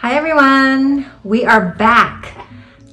Hi everyone, we are back.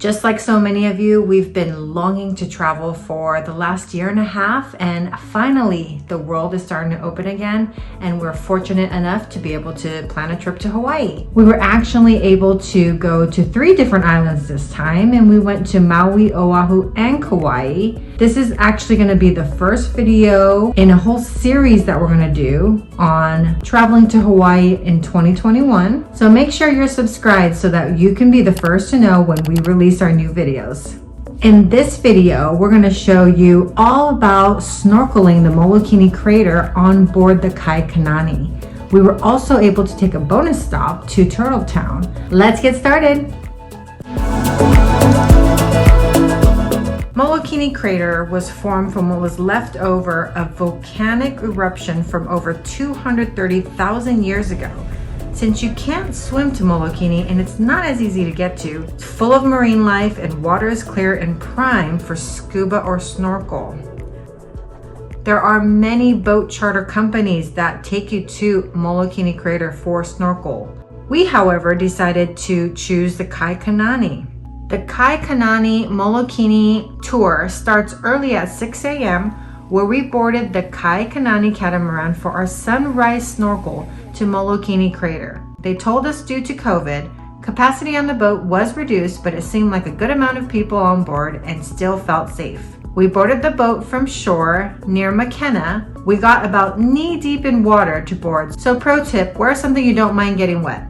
Just like so many of you, we've been longing to travel for the last year and a half, and finally the world is starting to open again, and we're fortunate enough to be able to plan a trip to Hawaii. We were actually able to go to 3 different islands this time, and we went to Maui, Oahu, and Kauai. This is actually going to be the first video in a whole series that we're going to do on traveling to Hawaii in 2021. So make sure you're subscribed so that you can be the first to know when we release our new videos. In this video, we're going to show you all about snorkeling the Molokini crater on board the Kai Kanani. We were also able to take a bonus stop to Turtle Town. Let's get started. Molokini crater was formed from what was left over of volcanic eruption from over 230,000 years ago. Since you can't swim to Molokini and it's not as easy to get to, it's full of marine life and water is clear and prime for scuba or snorkel. There are many boat charter companies that take you to Molokini crater for snorkel. We, however, decided to choose the Kai Kanani. The Kai Kanani Molokini tour starts early at 6 a.m. where we boarded the Kai Kanani catamaran for our sunrise snorkel to Molokini crater. They told us due to COVID, capacity on the boat was reduced, but it seemed like a good amount of people on board and still felt safe. We boarded the boat from shore near McKenna. We got about knee deep in water to board, so pro tip, wear something you don't mind getting wet.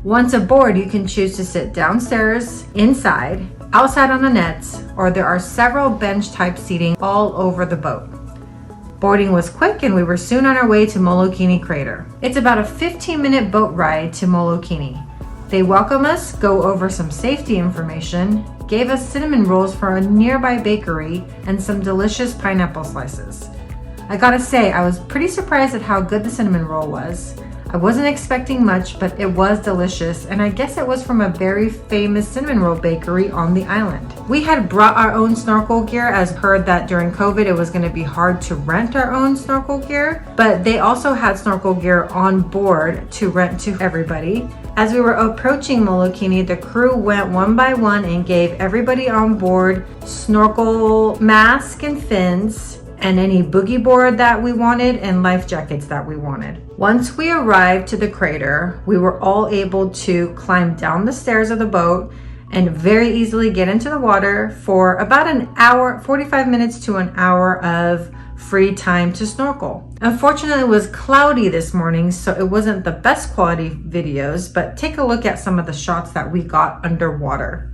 Once aboard, you can choose to sit downstairs, inside, outside on the nets, or there are several bench type seating all over the boat. Boarding was quick and we were soon on our way to Molokini crater. It's about a 15-minute boat ride to Molokini. They welcome us, go over some safety information, gave us cinnamon rolls from a nearby bakery, and some delicious pineapple slices. I gotta say, I was pretty surprised at how good the cinnamon roll was. I wasn't expecting much, but it was delicious, and I guess it was from a very famous cinnamon roll bakery on the island. We had brought our own snorkel gear, as heard that during COVID it was going to be hard to rent our own snorkel gear, but they also had snorkel gear on board to rent to everybody. As we were approaching Molokini, the crew went one by one and gave everybody on board snorkel mask and fins, and any boogie board that we wanted and life jackets that we wanted. Once we arrived to the crater, we were all able to climb down the stairs of the boat and very easily get into the water for about an hour, 45 minutes to an hour of free time to snorkel. Unfortunately, it was cloudy this morning, so it wasn't the best quality videos, but take a look at some of the shots that we got underwater.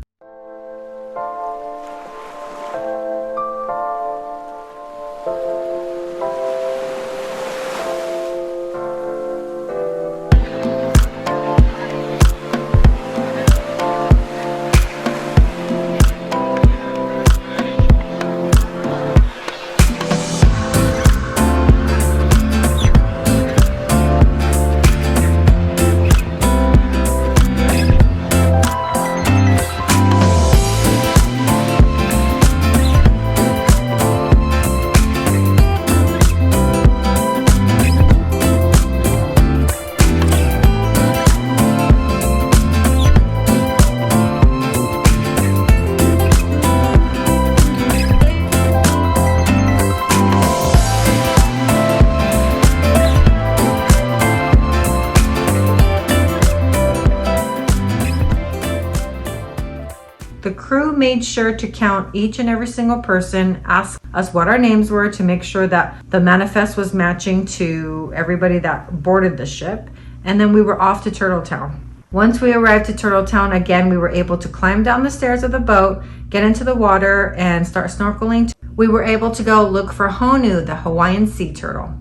The crew made sure to count each and every single person, ask us what our names were to make sure that the manifest was matching to everybody that boarded the ship, and then we were off to Turtle Town. Once we arrived to Turtle Town, again, we were able to climb down the stairs of the boat, get into the water, and start snorkeling. We were able to go look for Honu, the Hawaiian sea turtle.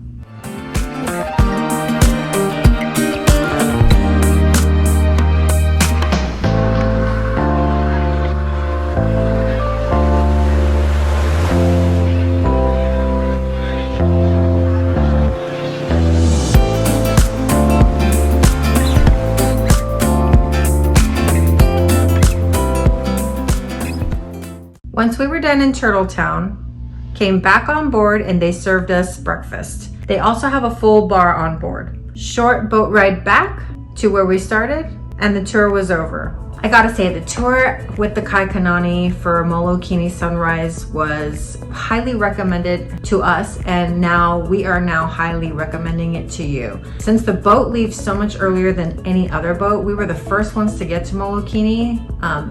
Once we were done in Turtle Town, came back on board and they served us breakfast. They also have a full bar on board. Short boat ride back to where we started, and the tour was over. I gotta say, the tour with the Kai Kanani for Molokini sunrise was highly recommended to us, and now we are highly recommending it to you. Since the boat leaves so much earlier than any other boat, we were the first ones to get to Molokini.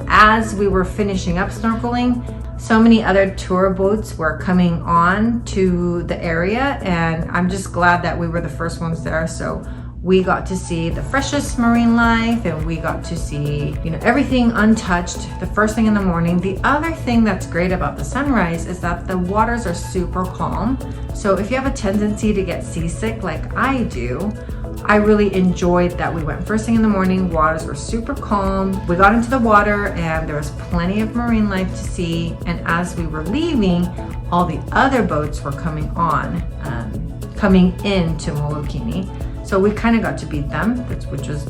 As we were finishing up snorkeling, so many other tour boats were coming on to the area, and I'm just glad that we were the first ones there. So we got to see the freshest marine life, and we got to see, you know, everything untouched the first thing in the morning. The other thing that's great about the sunrise is that the waters are super calm. So if you have a tendency to get seasick like I do, I really enjoyed that we went first thing in the morning. Waters were super calm. We got into the water and there was plenty of marine life to see. And as we were leaving, all the other boats were coming into Molokini. So we kind of got to beat them, which was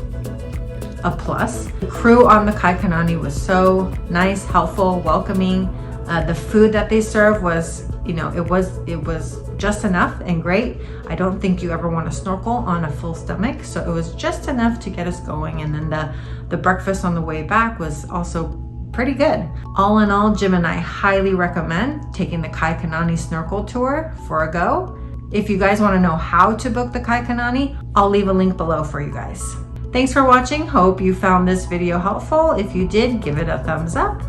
a plus. The crew on the Kai Kanani was so nice, helpful, welcoming. The food that they served was, you know, it was just enough and great. I don't think you ever want to snorkel on a full stomach, so it was just enough to get us going. And then the breakfast on the way back was also pretty good. All in all, Jim and I highly recommend taking the Kai Kanani snorkel tour for a go. If you guys want to know how to book the Kai Kanani, I'll leave a link below for you guys. Thanks for watching. Hope you found this video helpful. If you did, give it a thumbs up,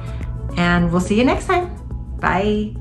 and we'll see you next time. Bye.